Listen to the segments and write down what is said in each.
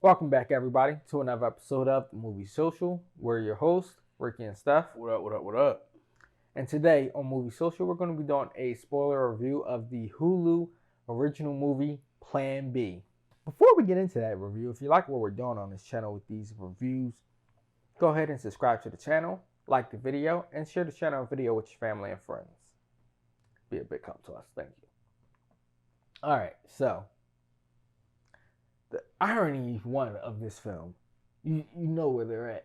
Welcome back, everybody, to another episode of the Movie Social. We're your hosts, Ricky and Steph. What up, what up, what up? And today on Movie Social, we're going to be doing a spoiler review of the Hulu original movie, Plan B. Before we get into that review, if you like what we're doing on this channel with these reviews, go ahead and subscribe to the channel, like the video, and share the channel video with your family and friends. Be a big help to us. Thank you. All right, so the irony one of this film, you know where they're at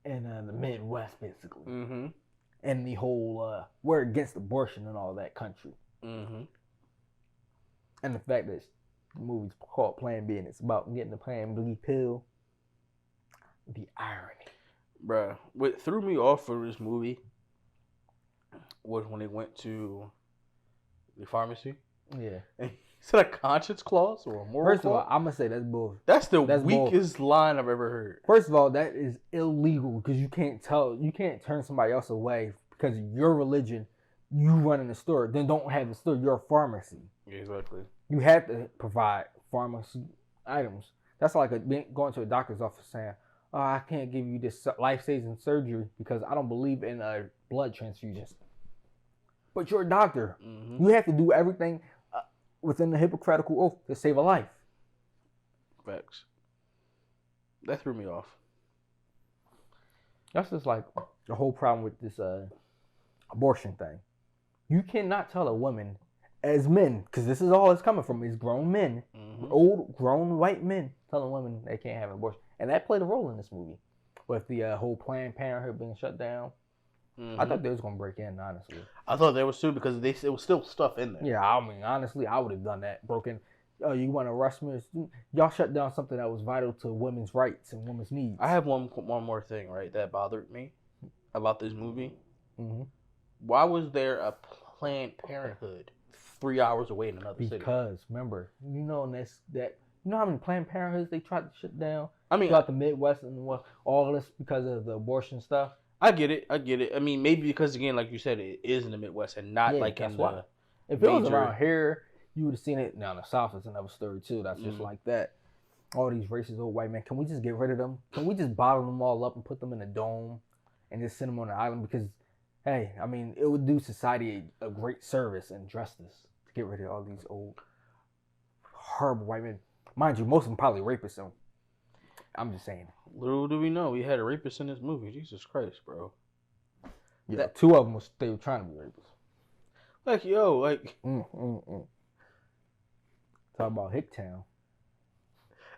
in the Midwest, basically, and the whole we're against abortion and all that country, and the fact that the movie's called Plan B and it's about getting the Plan B pill. The irony, bruh. What threw me off for this movie was when they went to the pharmacy. Yeah. Is that a conscience clause or a moral First of all, clause? I'm gonna say that's bull. That's the weakest line I've ever heard. First of all, that is illegal because you can't turn somebody else away because of your religion. You running the store, then don't have the store. You're a pharmacy. Exactly. You have to provide pharmacy items. That's like going to a doctor's office saying, "Oh, I can't give you this life-saving surgery because I don't believe in blood transfusions." But you're a doctor. You have to do everything within the Hippocratic oath to save a life. Facts. That threw me off. That's just like the whole problem with this abortion thing. You cannot tell a woman, as men, because this is all it's coming from, is grown men, old grown white men telling women they can't have an abortion. And that played a role in this movie with the whole Planned Parenthood being shut down. I thought they was going to break in, honestly. I thought they was too because it was still stuff in there. Yeah, I mean, honestly, I would have done that. Broken. Oh, you want to arrest me? Y'all shut down something that was vital to women's rights and women's needs. I have one more thing, right, that bothered me about this movie. Why was there a Planned Parenthood 3 hours away in another city? Because remember, you know how many Planned Parenthoods they tried to shut down? I mean, throughout the Midwest and all of this because of the abortion stuff. I get it. I mean, maybe because again, like you said, it is in the Midwest and not like in the. If it was around here, you would have seen it. Now the South is another story too. That's just like that. All these racist old white men. Can we just get rid of them? Can we just bottle them all up and put them in a dome and just send them on an island? Because, hey, I mean, it would do society a great service and justice to get rid of all these old, horrible white men. Mind you, most of them probably rapists. So I'm just saying. Little do we know, we had a rapist in this movie. Jesus Christ, bro. Yeah, two of them they were trying to be rapists. Like, yo, like. Talk about Hicktown.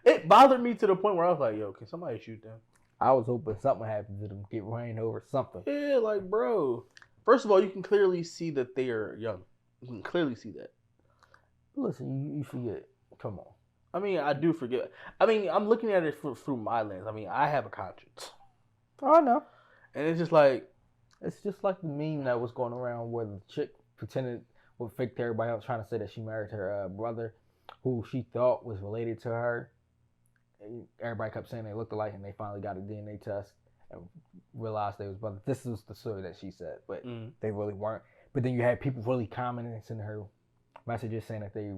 It bothered me to the point where I was like, yo, can somebody shoot them? I was hoping something happened to them, get ran over, something. Yeah, like, bro. First of all, you can clearly see that they are young. You can clearly see that. Listen, you forget. Come on. I mean, I do forget. I mean, I'm looking at it through my lens. I mean, I have a conscience. Oh, I know. And it's just like... It's just like the meme that was going around where the chick pretended with fake to everybody else trying to say that she married her brother who she thought was related to her. And everybody kept saying they looked alike and they finally got a DNA test and realized they was brothers. This was the story that she said, but they really weren't. But then you had people really commenting and sending her messages saying that they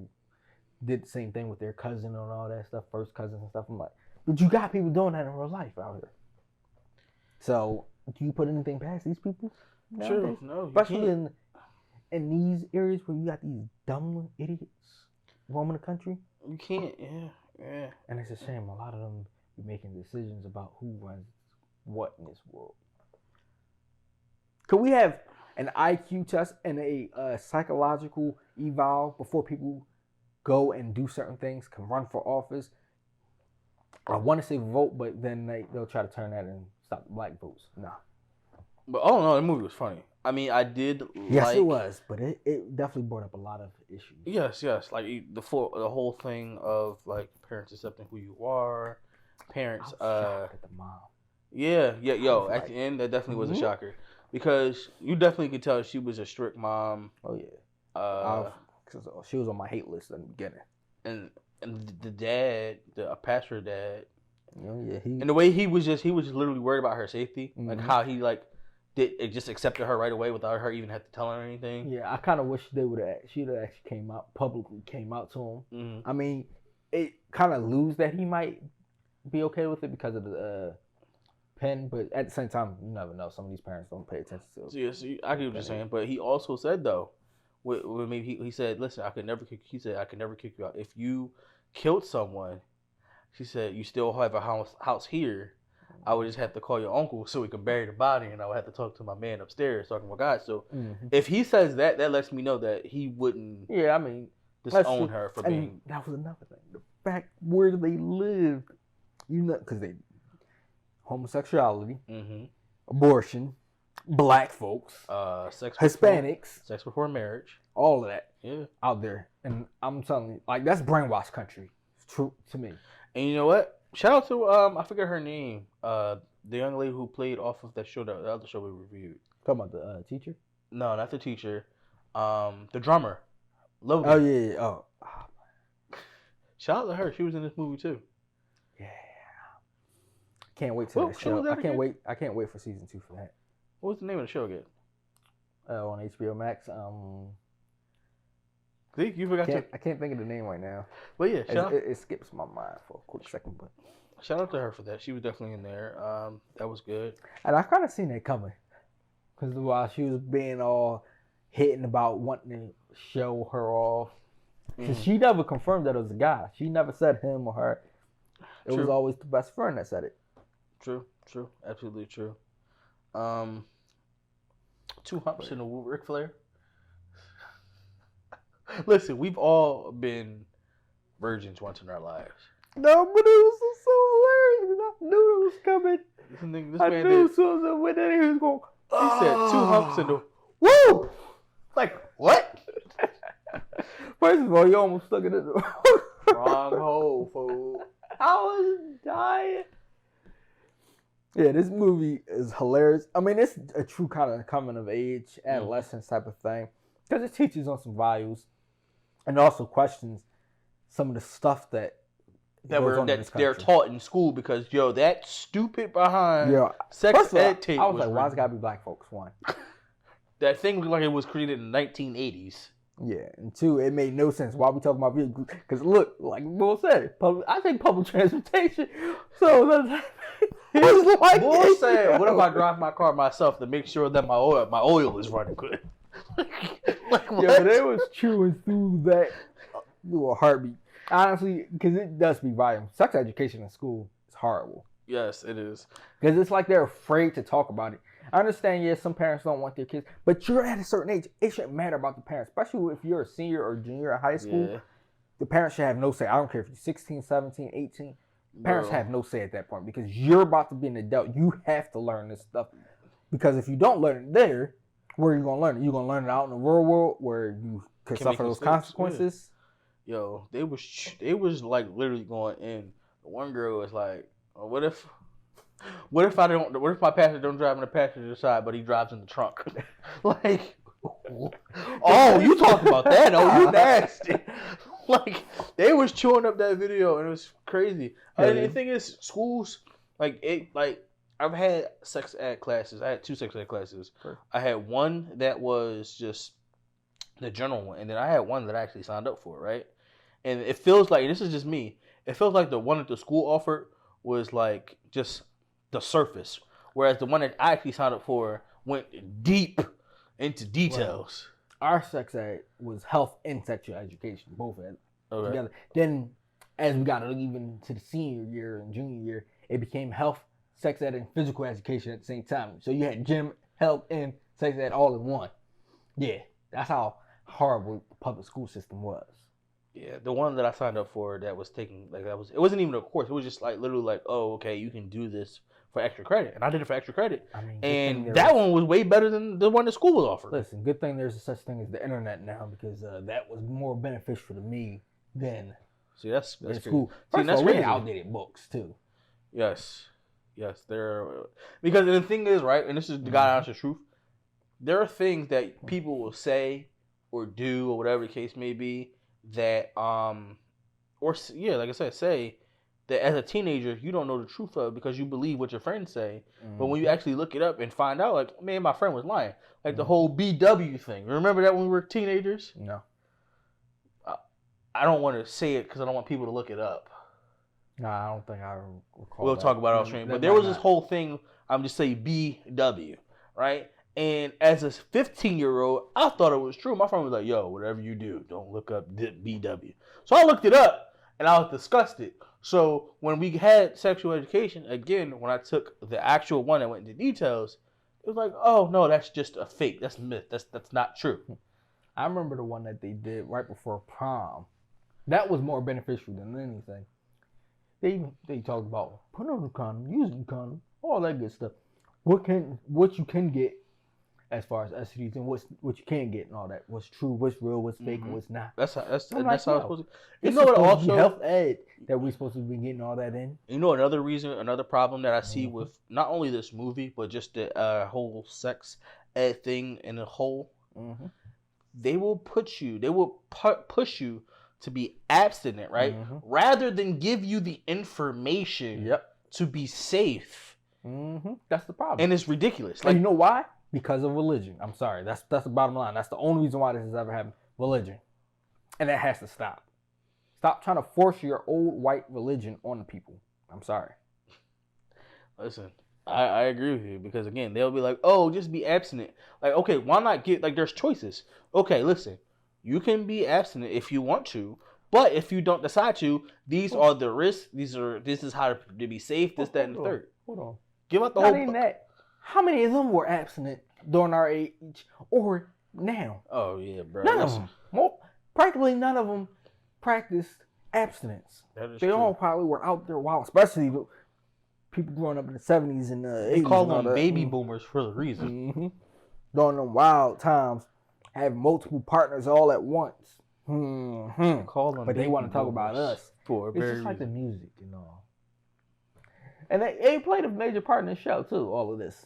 did the same thing with their cousin and all that stuff, first cousins and stuff. I'm like, but you got people doing that in real life out here. So, do you put anything past these people? Sure, no. Especially in these areas where you got these dumb idiots roaming the country. You can't, yeah. And it's a shame. A lot of them be making decisions about who runs what in this world. Could we have an IQ test and a psychological eval before people go and do certain things, can run for office? I want to say vote, but then they'll try to turn that and stop the black votes. Nah. But oh no, the movie was funny. I mean, I did. Yes, it was, but it definitely brought up a lot of issues. Yes, like the whole thing of like parents accepting who you are, parents. I was shocked at the mom. Yeah. Yo, at the end, that definitely was a shocker because you definitely could tell she was a strict mom. Oh yeah. She was on my hate list in the beginning. And the dad, the pastor dad. Yeah, and the way he was just literally worried about her safety, like how he like. It just accepted her right away without her even have to tell her anything. Yeah, I kind of wish she'd have actually came out to him. I mean, it kind of lose that he might be okay with it because of the pen, but at the same time, you never know. Some of these parents don't pay attention to it. Yeah, see, I get what you're saying, but he also said though, with me, he said, listen, I could never kick. He said, I could never kick you out if you killed someone. She said, you still have a house here. I would just have to call your uncle so we could bury the body, and I would have to talk to my man upstairs talking about God. So if he says that, that lets me know that he wouldn't. Yeah, I mean, disown her for being. That was another thing. The fact where they lived, you know, because they homosexuality, abortion, black folks, Hispanics, sex before marriage, all of that, yeah, out there. And I'm telling you, like, that's brainwashed country. It's true to me. And you know what? Shout out to I forget her name. The young lady who played off of that show, the other show we reviewed. Talking about the teacher? No, not the teacher. The drummer. Logan. Oh yeah. Oh. Shout out to her. She was in this movie too. Yeah. Can't wait to that show. I can't wait for season 2 for that. What was the name of the show again? On HBO Max. See, you forgot to. I can't think of the name right now. But yeah, it skips my mind for a quick second. But shout out to her for that. She was definitely in there. That was good. And I kind of seen that coming, because while she was being all hitting about wanting to show her off, because she never confirmed that it was a guy. She never said him or her. It was always the best friend that said it. True, absolutely true. 2 humps in a Ric Flair. Listen, we've all been virgins once in our lives. No, but it was so hilarious. I knew it was coming. I knew as soon as I went in, he was going. He said 2 humps in the. Woo! Like what? First of all, you almost stuck it in the wrong hole, fool. I was dying. Yeah, this movie is hilarious. I mean, it's a true kind of coming of age, adolescence type of thing, because it teaches on some values, and also questions some of the stuff that they're taught in school. Because that stupid behind sex ed tape. I was like, why's it gotta be black folks? 1, that thing looked like it was created in the 1980s. Yeah, and 2, it made no sense. Why we talking about vehicles? Because look, like Bull said, I take public transportation. So it's like Bull said, "What if I drive my car myself to make sure that my oil is running good?" Like what? Yeah, but it was chewing through that through a heartbeat. Honestly, because it does speak volumes. Sex education in school is horrible. Yes, it is. Because it's like they're afraid to talk about it. I understand, some parents don't want their kids, but you're at a certain age. It shouldn't matter about the parents, especially if you're a senior or junior at high school. Yeah. The parents should have no say. I don't care if you're 16, 17, 18. Parents have no say at that point, because you're about to be an adult. You have to learn this stuff. Because if you don't learn it there, where are you going to learn it? You're going to learn it out in the real world where you could suffer those consequences. Yeah. Yo, they was like literally going in. The one girl was like, what if my passenger don't drive in the passenger side, but he drives in the trunk? Like, oh, you talking about that? Oh, you nasty. Like, they was chewing up that video, and it was crazy. And the thing is, schools, I've had sex ed classes. I had 2 sex ed classes. Sure. I had one that was just the general one, and then I had one that I actually signed up for, right? And it feels like, this is just me, it feels like the one that the school offered was like just the surface, whereas the one that I actually signed up for went deep into details. Well, our sex ed was health and sexual education, both together. Then, as we got even to the senior year and junior year, it became health, sex ed, and physical education at the same time. So you had gym, health, and sex ed all in one. Yeah, that's how horrible the public school system was. Yeah, the one that I signed up for that was taking, it wasn't even a course. It was just like literally like, oh, okay, you can do this for extra credit. And I did it for extra credit. I mean, and that one was way better than the one the school was offering. Listen, good thing there's such thing as the internet now, because that was more beneficial to me than that's school. First of all, we had outdated books too. Yes, because the thing is, right, and this is the God honest truth, there are things that people will say or do or whatever the case may be that like I said, say that as a teenager you don't know the truth of, because you believe what your friends say. But when you actually look it up and find out, like, man, my friend was lying, like the whole BW thing. Remember that when we were teenagers? No. I don't want to say it because I don't want people to look it up. Nah, I don't think I recall. We'll that. talk about it off stream. But there was this whole thing. I'm just saying BW, right? And as a 15-year-old, I thought it was true. My friend was like, "Yo, whatever you do, don't look up BW." So I looked it up, and I was disgusted. So when we had sexual education again, when I took the actual one that went into details, it was like, "Oh no, that's just a fake. That's myth. That's not true." I remember the one that they did right before prom. That was more beneficial than anything. They talked about put on a condom, using a condom, all that good stuff. What you can get as far as STDs and what you can't get and all that. What's true, what's real, what's fake, and what's not. That's how it's like, supposed to. You know what? Also, health ed that we're supposed to be getting all that in. You know another problem that I see with not only this movie but just the whole sex ed thing in a whole. They will push you to be abstinent, right? Rather than give you the information to be safe. That's the problem. And it's ridiculous. Like, you know why? Because of religion. I'm sorry. That's the bottom line. That's the only reason why this has ever happened. Religion. And that has to stop. Stop trying to force your old white religion on the people. I'm sorry. Listen, I agree with you because, again, they'll be like, oh, just be abstinent. Like, okay, why not get, like, there's choices. Okay, listen, you can be abstinent if you want to, but if you don't decide to, these are the risks. This is how to be safe, this, that, and the third. Hold on. Give out the Not whole even that. How many of them were abstinent during our age or now? Oh, yeah, bro. None of them. Practically none of them practiced abstinence. They all probably were out there wild, especially people growing up in the 70s and the 80s. They call them baby boomers for a reason. During them wild times, have multiple partners all at once. Call them but they want to talk about us. For a it's very just like reason. the music and all. And they played a major part in the show too, all of this.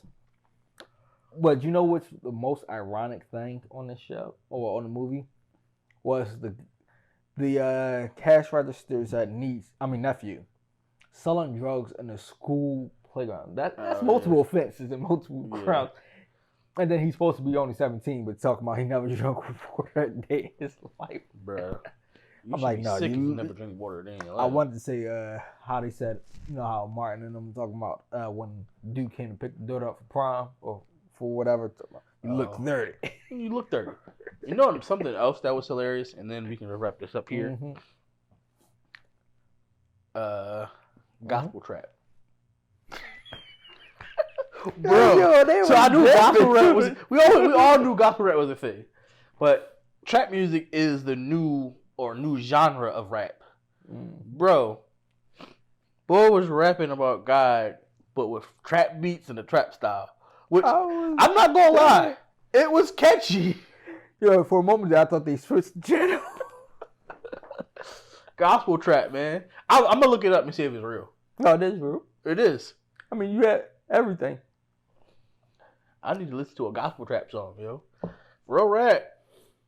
But you know what's the most ironic thing on this show or on the movie? Was the cash registers nephew selling drugs in the school playground. That's multiple offenses and multiple crimes. And then he's supposed to be only 17, but talking about he never drank before that day in his life. Bro. I'm like, no, you never drink water a day in your life. I wanted to say how they said, you know, how Martin and them talking about when Duke came to pick the daughter up for prom or for whatever. You look 30. You look 30. You know something else that was hilarious, and then we can wrap this up here. Gospel trap. Bro, so I knew gospel rap was. We all knew gospel rap was a thing, but trap music is the new genre of rap. Bro, boy was rapping about God, but with trap beats and the trap style. Which I'm not gonna lie, it was catchy. Yo, for a moment I thought they switched the channel. Gospel trap, man. I'm gonna look it up and see if it's real. No, it is real. It is. I mean, you had everything. I need to listen to a gospel trap song, yo. Real rap.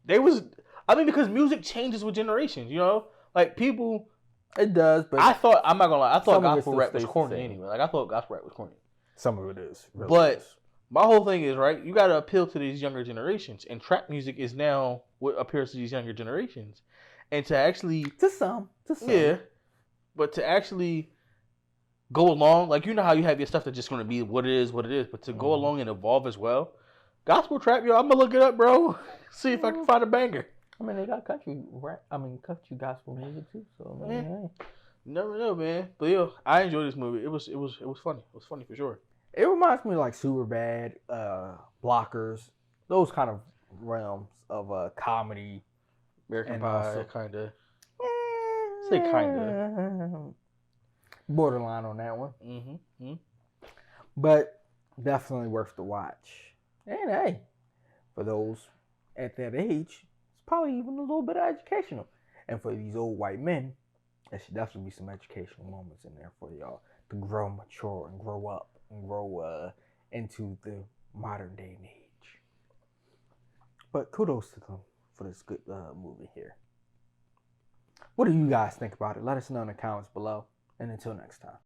Because music changes with generations, you know? Like, people... It does, but... I'm not gonna lie, I thought gospel rap was corny anyway. Like, I thought gospel rap was corny. Some of it is. Really but is. My whole thing is, right, you gotta appeal to these younger generations. And trap music is now what appeals to these younger generations. And to actually... To some. Yeah. But to actually... go along, like, you know how you have your stuff that's just going to be what it is, but to go along and evolve as well. Gospel trap, yo, I'm going to look it up, bro. See if I can find a banger. I mean, they got country rap. I mean, country gospel music too. So, I mean, hey. You never know, man. But, yo, I enjoyed this movie. It was funny. It was funny for sure. It reminds me of, like, Superbad, Blockers, those kind of realms of comedy. American Pie, kind of. Say kind of. Borderline on that one. But definitely worth the watch. And hey, for those at that age, it's probably even a little bit of educational. And for these old white men, there should definitely be some educational moments in there for y'all to grow mature and grow up and grow into the modern day and age. But kudos to them for this good movie here. What do you guys think about it? Let us know in the comments below. And until next time.